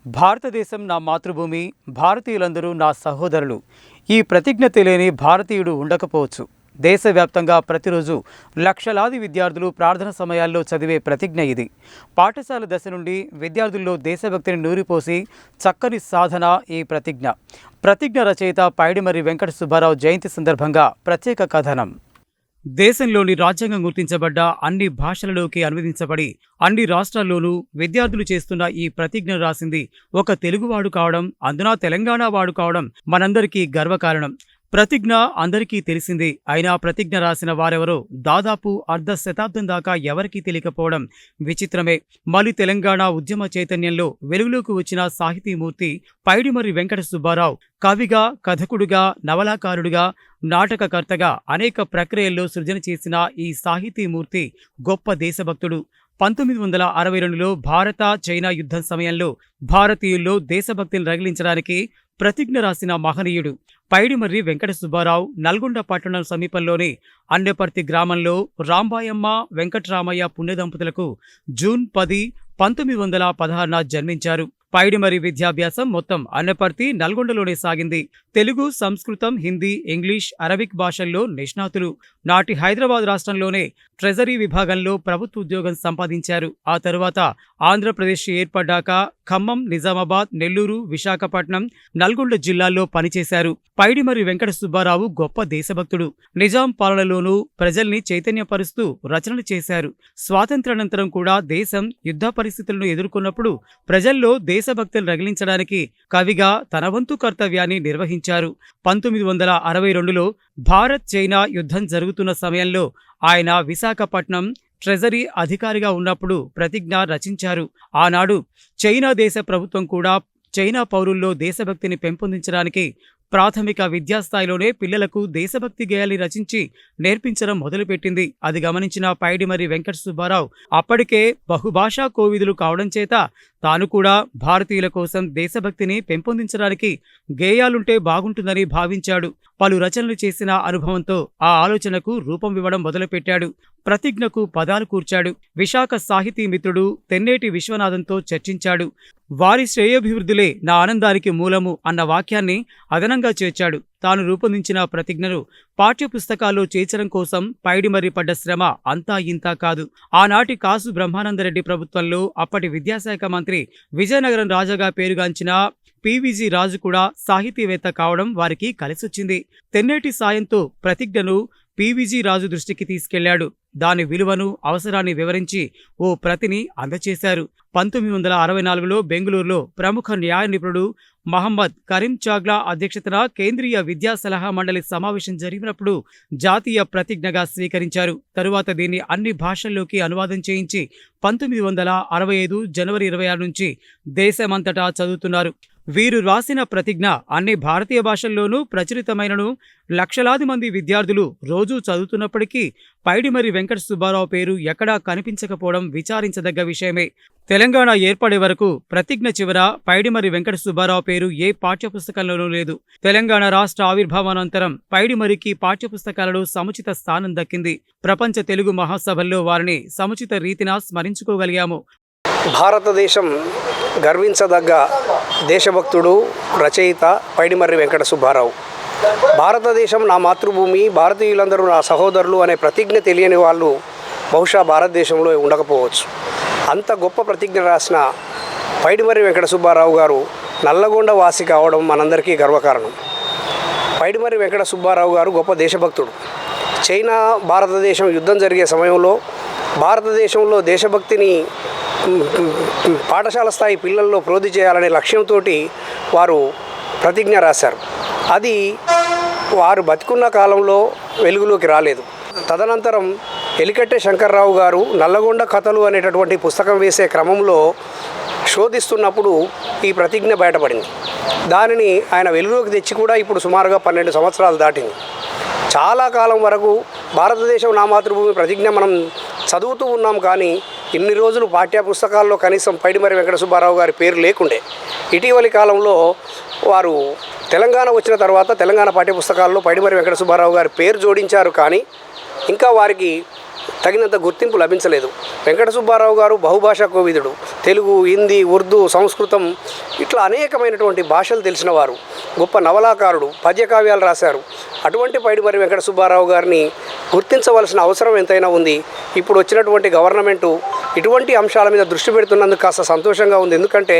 భారతదేశం నా మాతృభూమి, భారతీయులందరూ నా సహోదరులు. ఈ ప్రతిజ్ఞ తెలియని భారతీయుడు ఉండకపోవచ్చు. దేశవ్యాప్తంగా ప్రతిరోజు లక్షలాది విద్యార్థులు ప్రార్థన సమయాల్లో చదివే ప్రతిజ్ఞ ఇది. పాఠశాల దశ నుండి విద్యార్థుల్లో దేశభక్తిని నూరిపోసి చక్కని సాధన ఈ ప్రతిజ్ఞ. ప్రతిజ్ఞ రచయిత పైడిమర్రి వెంకట సుబ్బారావు జయంతి సందర్భంగా ప్రత్యేక కథనం. దేశంలోని రాజ్యాంగం గుర్తించబడ్డ అన్ని భాషలలోకి అనువదించబడి అన్ని రాష్ట్రాల్లోనూ విద్యార్థులు చేస్తున్న ఈ ప్రతిజ్ఞ రాసింది ఒక తెలుగువాడు కావడం, అందున తెలంగాణ వాడు కావడం మనందరికీ గర్వకారణం. ప్రతిజ్ఞ అందరికీ తెలిసింది. అయినా ప్రతిజ్ఞ రాసిన వారెవరో దాదాపు అర్ధ శతాబ్దం దాకా ఎవరికీ తెలియకపోవడం విచిత్రమే. మలి తెలంగాణ ఉద్యమ చైతన్యంలో వెలుగులోకి వచ్చిన సాహితీమూర్తి పైడిమర్రి వెంకట సుబ్బారావు కవిగా, కథకుడుగా, నవలాకారుడుగా, నాటకకర్తగా అనేక ప్రక్రియల్లో సృజన చేసిన ఈ సాహితీమూర్తి గొప్ప దేశభక్తుడు. 1962లో భారత చైనా యుద్ధం సమయంలో భారతీయుల్లో దేశభక్తిని రగిలించడానికి ప్రతిజ్ఞ రాసిన మహనీయుడు పైడిమర్రి వెంకట సుబ్బారావు. నల్గొండ పట్టణం సమీపంలోని అన్నెపర్తి గ్రామంలో రాంబాయమ్మ, వెంకట్రామయ్య పుణ్యదంపతులకు జూన్ 10, 1916న జన్మించారు. పైడిమర్రి విద్యాభ్యాసం మొత్తం అన్నెపర్తి, నల్గొండలోనే సాగింది. తెలుగు, సంస్కృతం, హిందీ, ఇంగ్లీష్, అరబిక్ భాషల్లో నిష్ణాతులు. నాటి హైదరాబాద్ రాష్ట్రంలోనే ట్రెజరీ విభాగంలో ప్రభుత్వ ఉద్యోగం సంపాదించారు. ఆ తరువాత ఆంధ్రప్రదేశ్ ఏర్పడ్డాక ఖమ్మం, నిజామాబాద్, నెల్లూరు, విశాఖపట్నం, నల్గొండ జిల్లాల్లో పనిచేశారు. పైడిమర్రి వెంకట సుబ్బారావు గొప్ప దేశభక్తుడు. నిజాం పాలనలోనూ ప్రజల్ని చైతన్యపరుస్తూ రచనలు చేశారు. స్వాతంత్ర్యానంతరం కూడా దేశం యుద్ధ పరిస్థితులను ఎదుర్కొన్నప్పుడు ప్రజల్లో దేశభక్తులు రగిలించడానికి కవిగా తన వంతు కర్తవ్యాన్ని నిర్వహించారు. 1962లో భారత్ చైనా యుద్ధం జరుగుతున్న సమయంలో ఆయన విశాఖపట్నం ట్రెజరీ అధికారిగా ఉన్నప్పుడు ప్రతిజ్ఞ రచించారు. ఆనాడు చైనా దేశ ప్రభుత్వం కూడా చైనా పౌరుల్లో దేశభక్తిని పెంపొందించడానికి ప్రాథమిక విద్యాస్థాయిలోనే పిల్లలకు దేశభక్తి గేయాల్ని రచించి నేర్పించడం మొదలుపెట్టింది. అది గమనించిన పైడిమర్రి వెంకట సుబ్బారావు అప్పటికే బహుభాషా కోవిదులు కావడం చేత తాను కూడా భారతీయుల కోసం దేశభక్తిని పెంపొందించడానికి గేయాలుంటే బాగుంటుందని భావించాడు. పలు రచనలు చేసిన అనుభవంతో ఆ ఆలోచనకు రూపం ఇవ్వడం మొదలుపెట్టాడు. ప్రతిజ్ఞకు పదాలు కూర్చాడు. విశాఖ సాహితీ మిత్రుడు తెన్నేటి విశ్వనాథంతో చర్చించాడు. వారి శ్రేయోభివృద్ధులే నా ఆనందానికి మూలము అన్న వాక్యాన్ని అదనంగా చేర్చాడు. తాను రూపొందించిన ప్రతిజ్ఞను పాఠ్యపుస్తకాల్లో చేర్చడం కోసం పైడిమర్రి పడ్డ శ్రమ అంతా ఇంతా కాదు. ఆనాటి కాసు బ్రహ్మానందరెడ్డి ప్రభుత్వంలో అప్పటి విద్యాశాఖ మంత్రి విజయనగరం రాజాగా పేరుగాంచిన పివిజి రాజు కూడా సాహితీవేత్త కావడం వారికి కలిసొచ్చింది. తెన్నేటి సాయంతో ప్రతిజ్ఞను పివిజి రాజు దృష్టికి తీసుకెళ్లాడు. దాని విలువను, అవసరాన్ని వివరించి ఓ ప్రతిని అందచేశారు. 1964లో బెంగళూరులో ప్రముఖ న్యాయ నిపుణుడు మహమ్మద్ కరీం చాగ్లా అధ్యక్షతన కేంద్రీయ విద్యా సలహా మండలి సమావేశం జరిగినప్పుడు జాతీయ ప్రతిజ్ఞగా స్వీకరించారు. తరువాత దీన్ని అన్ని భాషల్లోకి అనువాదం చేయించి 1965 జనవరి 26 నుంచి దేశమంతటా చదువుతున్నారు. వీరు రాసిన ప్రతిజ్ఞ అన్ని భారతీయ భాషల్లోనూ ప్రచురితమైనను లక్షలాది మంది విద్యార్థులు రోజూ చదువుతున్నప్పటికీ పైడిమర్రి వెంకట సుబ్బారావు పేరు ఎక్కడా కనిపించకపోవడం విచారించదగ్గ విషయమే. తెలంగాణ ఏర్పడే వరకు ప్రతిజ్ఞ చివర పైడిమర్రి వెంకట సుబ్బారావు పేరు ఏ పాఠ్యపుస్తకంలోనూ లేదు. తెలంగాణ రాష్ట్ర ఆవిర్భావానంతరం పైడిమర్రికి పాఠ్యపుస్తకాలలో సముచిత స్థానం దక్కింది. ప్రపంచ తెలుగు మహాసభల్లో వారిని సముచిత రీతిన స్మరించుకోగలిగాము. భారతదేశం గర్వించదగ్గ దేశభక్తుడు, రచయిత పైడిమర్రి వెంకట సుబ్బారావు. భారతదేశం నా మాతృభూమి, భారతీయులందరూ నా సహోదరులు అనే ప్రతిజ్ఞ తెలియని వాళ్ళు బహుశా భారతదేశంలో ఉండకపోవచ్చు. అంత గొప్ప ప్రతిజ్ఞ రాసిన పైడిమర్రి వెంకట సుబ్బారావు గారు నల్లగొండ వాసి కావడం మనందరికీ గర్వకారణం. పైడిమర్రి వెంకట సుబ్బారావు గారు గొప్ప దేశభక్తుడు. చైనా భారతదేశం యుద్ధం జరిగే సమయంలో భారతదేశంలో దేశభక్తిని పాఠశాల స్థాయి పిల్లల్లో ప్రోధి చేయాలనే లక్ష్యంతో వారు ప్రతిజ్ఞ రాశారు. అది వారు బతికున్న కాలంలో వెలుగులోకి రాలేదు. తదనంతరం ఎలికట్టె శంకర్రావు గారు నల్లగొండ కథలు అనేటటువంటి పుస్తకం వేసే క్రమంలో శోధిస్తున్నప్పుడు ఈ ప్రతిజ్ఞ బయటపడింది. దానిని ఆయన వెలుగులోకి తెచ్చి కూడా ఇప్పుడు సుమారుగా 12 సంవత్సరాలు దాటింది. చాలా కాలం వరకు భారతదేశం నా మాతృభూమి ప్రతిజ్ఞ మనం చదువుతూ ఉన్నాం, కానీ ఇన్ని రోజులు పాఠ్యపుస్తకాల్లో కనీసం పైడిమర్రి వెంకట సుబ్బారావు గారి పేరు లేకుండే. ఇటీవలి కాలంలో వారు తెలంగాణ వచ్చిన తర్వాత తెలంగాణ పాఠ్యపుస్తకాల్లో పైడిమర్రి వెంకట సుబ్బారావు గారి పేరు జోడించారు, కానీ ఇంకా వారికి తగినంత గుర్తింపు లభించలేదు. వెంకట సుబ్బారావు గారు బహుభాషా కోవిదుడు. తెలుగు, హిందీ, ఉర్దూ, సంస్కృతం ఇట్లా అనేకమైనటువంటి భాషలు తెలిసిన వారు. గొప్ప నవలాకారుడు, పద్యకావ్యాలు రాశారు. అటువంటి పైడిమర్రి వెంకట సుబ్బారావు గారిని గుర్తించవలసిన అవసరం ఎంతైనా ఉంది. ఇప్పుడు వచ్చినటువంటి గవర్నమెంటు ఇటువంటి అంశాల మీద దృష్టి పెడుతున్నందుకు కాస్త సంతోషంగా ఉంది. ఎందుకంటే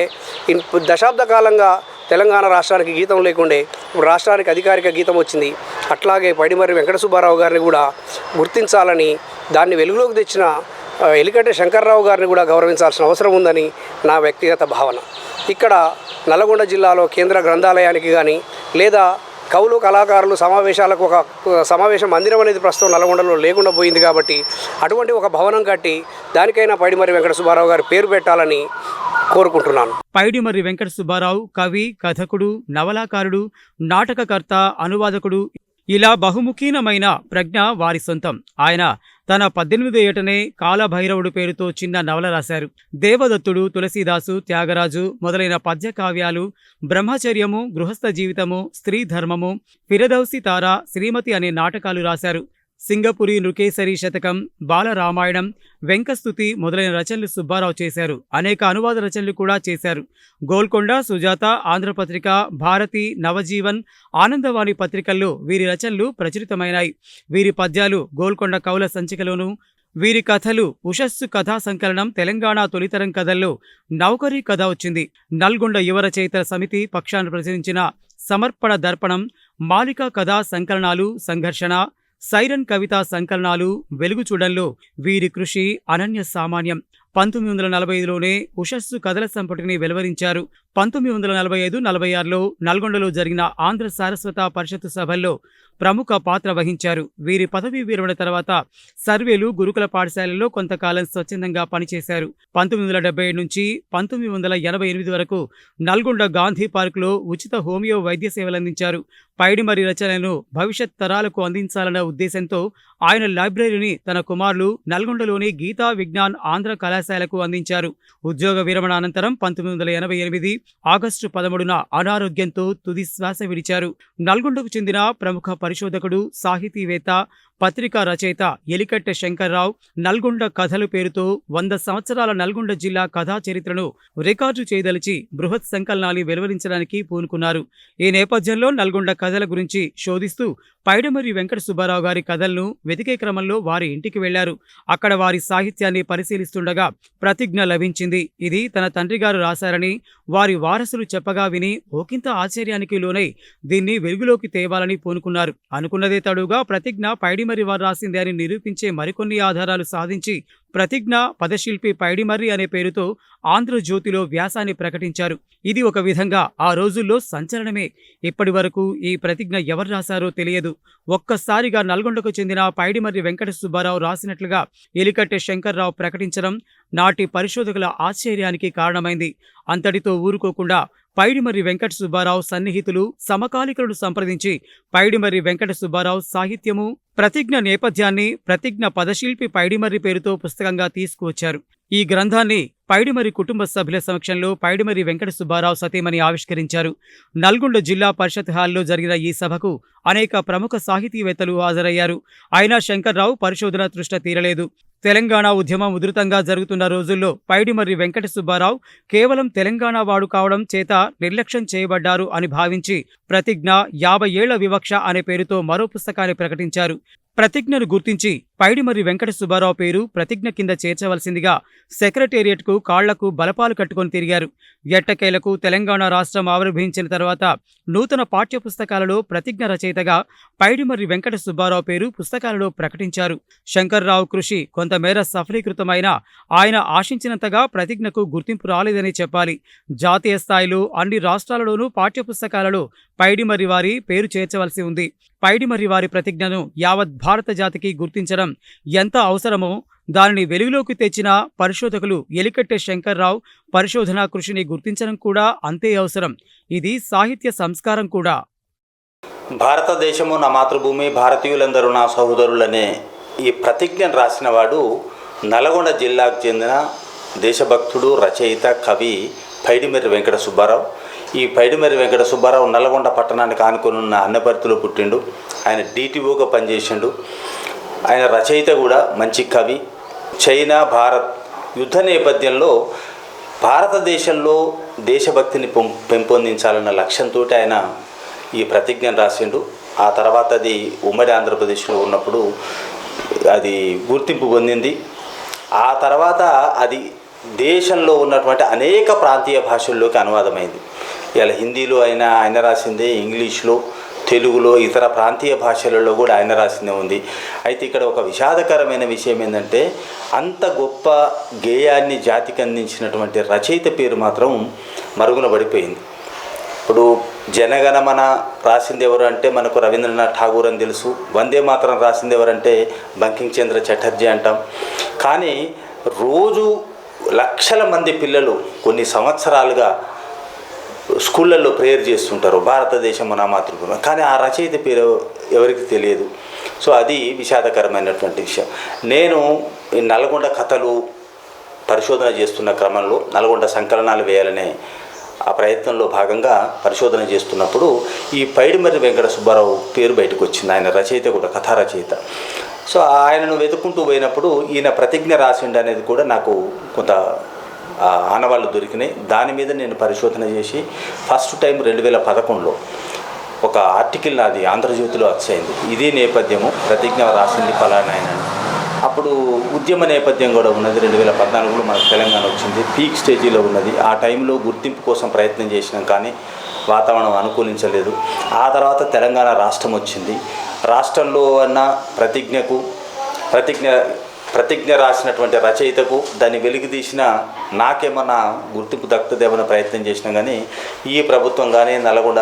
దశాబ్ద కాలంగా తెలంగాణ రాష్ట్రానికి గీతం లేకుండే ఇప్పుడు రాష్ట్రానికి అధికారిక గీతం వచ్చింది. అట్లాగే పైడిమర్రి వెంకట సుబ్బారావు గారిని కూడా గుర్తించాలని, దాన్ని వెలుగులోకి తెచ్చిన ఎలికట్టే శంకర్రావు గారిని కూడా గౌరవించాల్సిన అవసరం ఉందని నా వ్యక్తిగత భావన. ఇక్కడ నల్గొండ జిల్లాలో కేంద్ర గ్రంథాలయానికి కానీ లేదా కవులు కళాకారులు సమావేశాలకు ఒక సమావేశ మందిరం అనేది ప్రస్తుతం నల్గొండలో లేకుండా పోయింది. కాబట్టి అటువంటి ఒక భవనం కట్టి దానికైనా పైడిమర్రి వెంకట సుబ్బారావు గారి పేరు పెట్టాలని కోరుకుంటున్నాను. పైడిమర్రి వెంకట సుబ్బారావు కవి, కథకుడు, నవలాకారుడు, నాటకకర్త, అనువాదకుడు, ఇలా బహుముఖీనమైన ప్రజ్ఞ వారి సొంతం. ఆయన తన 18వ ఏటనే కాలభైరవుడు పేరుతో చిన్న నవల రాశారు. దేవదత్తుడు, తులసీదాసు, త్యాగరాజు మొదలైన పద్య కావ్యాలు, బ్రహ్మచర్యము, గృహస్థ జీవితము, స్త్రీ ధర్మము, ఫిరదౌసి తార, శ్రీమతి అనే నాటకాలు రాశారు. సింగపురి నృకేసరి శతకం, బాలరామాయణం, వెంకస్తుతి మొదలైన రచనలు సుబ్బారావు చేశారు. అనేక అనువాద రచనలు కూడా చేశారు. గోల్కొండ, సుజాత, ఆంధ్రపత్రిక, భారతి, నవజీవన్, ఆనందవాణి పత్రికల్లో వీరి రచనలు ప్రచురితమైనాయి. వీరి పద్యాలు గోల్కొండ కవుల సంచికలోను, వీరి కథలు ఉషస్సు కథా సంకలనం, తెలంగాణ తొలితరం కథల్లో నౌకరీ కథ వచ్చింది. నల్గొండ యువ రచయితల సమితి పక్షాన ప్రచురించిన సమర్పణ దర్పణం, మాలికా కథా సంకలనాలు, సంఘర్షణ, సైరన్ కవితా సంకలనాలు, వెలుగు చూడంలో వీరి కృషి అనన్య సామాన్యం. 1945లోనే ఉషస్సు కథల సంపుటిని వెలువరించారు. 1945-46లో నల్గొండలో జరిగిన ఆంధ్ర సారస్వత పరిషత్తు సభల్లో ప్రముఖ పాత్ర వహించారు. వీరి పదవీ విరమణ తర్వాత సర్వేలు, గురుకుల పాఠశాలల్లో కొంతకాలం స్వచ్ఛందంగా పనిచేశారు. 1977 నుంచి 1988 వరకు నల్గొండ గాంధీ పార్కులో ఉచిత హోమియో వైద్య సేవలందించారు. పైడిమర్రి రచనలను భవిష్యత్ తరాలకు అందించాలన్న ఉద్దేశంతో ఆయన లైబ్రరీని తన కుమారులు నల్గొండలోని గీతా విజ్ఞాన్ ఆంధ్ర కళాశాలకు అందించారు. ఉద్యోగ విరమణ అనంతరం 1988 ఆగస్టు 13న అనారోగ్యంతో తుది శ్వాస విడిచారు. నల్గొండకు చెందిన ప్రముఖ పరిశోధకుడు, సాహితీవేత్త, పత్రికా రచయిత ఎలికట్టె శంకర్రావు నల్గొండ కథలు పేరుతో 100 సంవత్సరాల నల్గొండ జిల్లా కథా చరిత్రను రికార్డు చేయదలిచి బృహత్ సంకలనాలు వెలువరించడానికి పూనుకున్నారు. ఈ నేపథ్యంలో నల్గొండ కథల గురించి శోధిస్తూ పైడిమర్రి వెంకట సుబ్బారావు గారి కథలను వెతికే క్రమంలో వారి ఇంటికి వెళ్లారు. అక్కడ వారి సాహిత్యాన్ని పరిశీలిస్తుండగా ప్రతిజ్ఞ లభించింది. ఇది తన తండ్రి గారు రాశారని వారి వారసులు చెప్పగా విని ఒకంత ఆశ్చర్యానికి లోనై దీన్ని వెలుగులోకి తేవాలని పూనుకున్నారు. అనుకున్నదే తడుగా ప్రతిజ్ఞ పైడిమర్రి వారు రాసింది అని నిరూపించే మరికొన్ని ఆధారాలు సాధించి ప్రతిజ్ఞ పదశిల్పి పైడిమర్రి అనే పేరుతో ఆంధ్రజ్యోతిలో వ్యాసాన్ని ప్రకటించారు. ఇది ఒక విధంగా ఆ రోజుల్లో సంచలనమే. ఇప్పటి వరకు ఈ ప్రతిజ్ఞ ఎవరు రాశారో తెలియదు. ఒక్కసారిగా నల్గొండకు చెందిన పైడిమర్రి వెంకట సుబ్బారావు రాసినట్లుగా ఎలికట్టె శంకర్రావు ప్రకటించడం నాటి పరిశోధకుల ఆశ్చర్యానికి కారణమైంది. అంతటితో ఊరుకోకుండా పైడిమర్రి వెంకట సుబ్బారావు సన్నిహితులు, సమకాలికులను సంప్రదించి పైడిమర్రి వెంకట సుబ్బారావు సాహిత్యము, ప్రతిజ్ఞ నేపథ్యాన్ని ప్రతిజ్ఞ పదశిల్పి పైడిమర్రి పేరుతో పుస్తకంగా తీసుకువచ్చారు. ఈ గ్రంథాన్ని పైడిమర్రి కుటుంబ సభ్యుల సమక్షంలో పైడిమర్రి వెంకట సుబ్బారావు సతీమణి ఆవిష్కరించారు. నల్గొండ జిల్లా పరిషత్ హాల్లో జరిగిన ఈ సభకు అనేక ప్రముఖ సాహితీవేత్తలు హాజరయ్యారు. అయినా శంకర్రావు పరిశోధన తృష్ణ తీరలేదు. తెలంగాణ ఉద్యమం ఉధృతంగా జరుగుతున్న రోజుల్లో పైడిమర్రి వెంకట సుబ్బారావు కేవలం తెలంగాణ వాడు కావడం చేత నిర్లక్ష్యం చేయబడ్డారు అని భావించి ప్రతిజ్ఞ 50 ఏళ్ల వివక్ష అనే పేరుతో మరో పుస్తకాన్ని ప్రకటించారు. ప్రతిజ్ఞను గుర్తించి పైడిమర్రి వెంకట సుబ్బారావు పేరు ప్రతిజ్ఞ కింద చేర్చవలసిందిగా సెక్రటేరియట్కు కాళ్లకు బలపాలు కట్టుకొని తిరిగారు. ఎట్టకేలకు తెలంగాణ రాష్ట్రం ఆవిర్భవించిన తర్వాత నూతన పాఠ్యపుస్తకాలలో ప్రతిజ్ఞ రచయితగా పైడిమర్రి వెంకట సుబ్బారావు పేరు పుస్తకాలలో ప్రకటించారు. శంకర్రావు కృషి కొంతమేర సఫలీకృతమైన ఆయన ఆశించినంతగా ప్రతిజ్ఞకు గుర్తింపు రాలేదని చెప్పాలి. జాతీయ స్థాయిలో అన్ని రాష్ట్రాలలోనూ పాఠ్యపుస్తకాలలో పైడిమర్రి వారి పేరు చేర్చవలసి ఉంది. పైడిమర్రి వారి ప్రతిజ్ఞను యావత్ భారత జాతికి గుర్తించడం ఎంత అవసరమో దానిని వెలుగులోకి తెచ్చిన పరిశోధకులు ఎలికట్టె శంకర్రావు పరిశోధనా కృషిని గుర్తించడం కూడా అంతే అవసరం. ఇది సాహిత్య సంస్కారం కూడా. భారతదేశము నా మాతృభూమి, భారతీయులందరూ నా సహోదరులనే ఈ ప్రతిజ్ఞను రాసినవాడు నల్గొండ జిల్లాకు చెందిన దేశభక్తుడు, రచయిత, కవి పైడిమర్రి వెంకట సుబ్బారావు. ఈ పైడిమర్రి వెంకట సుబ్బారావు నల్గొండ పట్టణానికి ఆనుకొని ఉన్న అన్నపర్తిలో పుట్టిండు. ఆయన DTOగా పనిచేసిండు. ఆయన రచయిత కూడా మంచి కవి. చైనా భారత్ యుద్ధ నేపథ్యంలో భారతదేశంలో దేశభక్తిని పెంపొందించాలన్న లక్ష్యంతో ఆయన ఈ ప్రతిజ్ఞను రాసిండు. ఆ తర్వాత అది ఉమ్మడి ఆంధ్రప్రదేశ్లో ఉన్నప్పుడు అది గుర్తింపు పొందింది. ఆ తర్వాత అది దేశంలో ఉన్నటువంటి అనేక ప్రాంతీయ భాషల్లోకి అనువాదమైంది. ఇలా హిందీలో ఆయన రాసిందే, ఇంగ్లీష్లో, తెలుగులో, ఇతర ప్రాంతీయ భాషలలో కూడా ఆయన రాసిందే ఉంది. అయితే ఇక్కడ ఒక విషాదకరమైన విషయం ఏంటంటే అంత గొప్ప గేయాన్ని జాతికి అందించినటువంటి రచయిత పేరు మాత్రం మరుగున పడిపోయింది. ఇప్పుడు జనగణమన రాసింది ఎవరు అంటే మనకు రవీంద్రనాథ్ ఠాగూర్ అని తెలుసు. వందే మాతరం రాసింది ఎవరంటే బంకిం చంద్ర చటర్జీ అంటాం. కానీ రోజు లక్షల మంది పిల్లలు కొన్ని సంవత్సరాలుగా స్కూళ్ళల్లో ప్రేయర్ చేస్తుంటారు, భారతదేశం నా మాతృభూమి, కానీ ఆ రచయిత పేరు ఎవరికి తెలియదు. సో అది విషాదకరమైనటువంటి విషయం. నేను ఈ నల్గొండ కథలు పరిశోధన చేస్తున్న క్రమంలో నల్గొండ సంకలనాలు వేయాలనే ఆ ప్రయత్నంలో భాగంగా పరిశోధన చేస్తున్నప్పుడు ఈ పైడిమర్రి వెంకట సుబ్బారావు పేరు బయటకు వచ్చింది. ఆయన రచయిత కూడా, కథా రచయిత. సో ఆయనను వెతుక్కుంటూ పోయినప్పుడు ఈయన ప్రతిజ్ఞ రాసిండు అనేది కూడా నాకు కొంత ఆనవాళ్ళు దొరికినాయి. దాని మీద నేను పరిశోధన చేసి ఫస్ట్ టైం 2011లో ఒక ఆర్టికల్ నాది ఆంధ్రజ్యోతిలో వచ్చేయింది. ఇదే నేపథ్యము, ప్రతిజ్ఞ రాసింది ఫలానా ఆయన. అప్పుడు ఉద్యమ నేపథ్యం కూడా ఉన్నది. 2014లో మనకు తెలంగాణ వచ్చింది, పీక్ స్టేజీలో ఉన్నది. ఆ టైంలో గుర్తింపు కోసం ప్రయత్నం చేసినాం కానీ వాతావరణం అనుకూలించలేదు. ఆ తర్వాత తెలంగాణ రాష్ట్రం వచ్చింది. రాష్ట్రంలో అన్న ప్రతిజ్ఞ రాసినటువంటి రచయితకు దాన్ని వెలికి తీసిన నాకేమన్నా గుర్తింపు దక్కుతుందేమన్నా ప్రయత్నం చేసినా కానీ ఈ ప్రభుత్వం కానీ నల్గొండ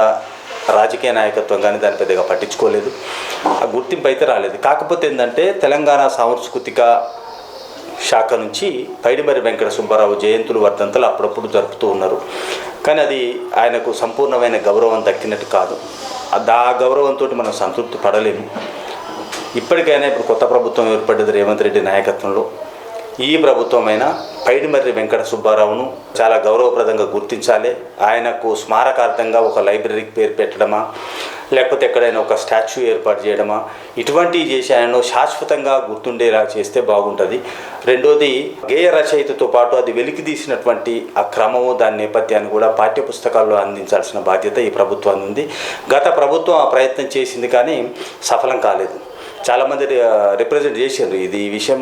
రాజకీయ నాయకత్వం కానీ దాన్ని పెద్దగా పట్టించుకోలేదు. ఆ గుర్తింపు అయితే రాలేదు. కాకపోతే ఏంటంటే తెలంగాణ సాంస్కృతిక శాఖ నుంచి పైడిమర్రి వెంకట సుబ్బారావు జయంతులు, వర్ధంతులు అప్పుడప్పుడు జరుపుతూ ఉన్నారు. కానీ అది ఆయనకు సంపూర్ణమైన గౌరవం దక్కినట్టు కాదు. ఆ గౌరవంతో మనం సంతృప్తి పడలేము. ఇప్పటికైనా ఇప్పుడు కొత్త ప్రభుత్వం ఏర్పడ్డది రేవంత్ రెడ్డి నాయకత్వంలో. ఈ ప్రభుత్వమైనా పైడిమర్రి వెంకట సుబ్బారావును చాలా గౌరవప్రదంగా గుర్తించాలి. ఆయనకు స్మారకార్థంగా ఒక లైబ్రరీకి పేరు పెట్టడమా, లేకపోతే ఎక్కడైనా ఒక స్టాచ్యూ ఏర్పాటు చేయడమా, ఇటువంటివి చేసి ఆయనను శాశ్వతంగా గుర్తుండేలా చేస్తే బాగుంటుంది. రెండోది, గేయ రచయితతో పాటు అది వెలికి తీసినటువంటి ఆ క్రమము, దాని నేపథ్యాన్ని కూడా పాఠ్యపుస్తకాల్లో అందించాల్సిన బాధ్యత ఈ ప్రభుత్వాన్ని ఉంది. గత ప్రభుత్వం ఆ ప్రయత్నం చేసింది కానీ సఫలం కాలేదు. చాలామంది రిప్రజెంట్ చేశారు. ఇది ఈ విషయం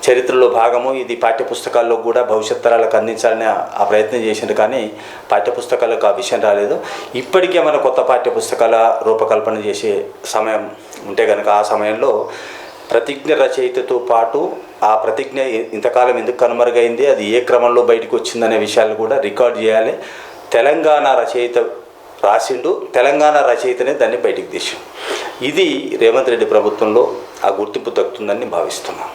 చరిత్రలో భాగము, ఇది పాఠ్యపుస్తకాల్లో కూడా భవిష్యత్ తరాలకు అందించాలని ఆ ప్రయత్నం చేసింది కానీ పాఠ్యపుస్తకాలకు ఆ విషయం రాలేదు. ఇప్పటికే మన కొత్త పాఠ్యపుస్తకాల రూపకల్పన చేసే సమయం ఉంటే కనుక ఆ సమయంలో ప్రతిజ్ఞ రచయితతో పాటు ఆ ప్రతిజ్ఞ ఇంతకాలం ఎందుకు కనుమరుగైంది, అది ఏ క్రమంలో బయటకు వచ్చిందనే విషయాలు కూడా రికార్డ్ చేయాలి. తెలంగాణ రచయిత రాసిండు, తెలంగాణ రచయితనే దాన్ని బయటికి తీసాం. ఇది రేవంత్ రెడ్డి ప్రభుత్వంలో ఆ గుర్తింపు దక్కుతుందని భావిస్తున్నాను.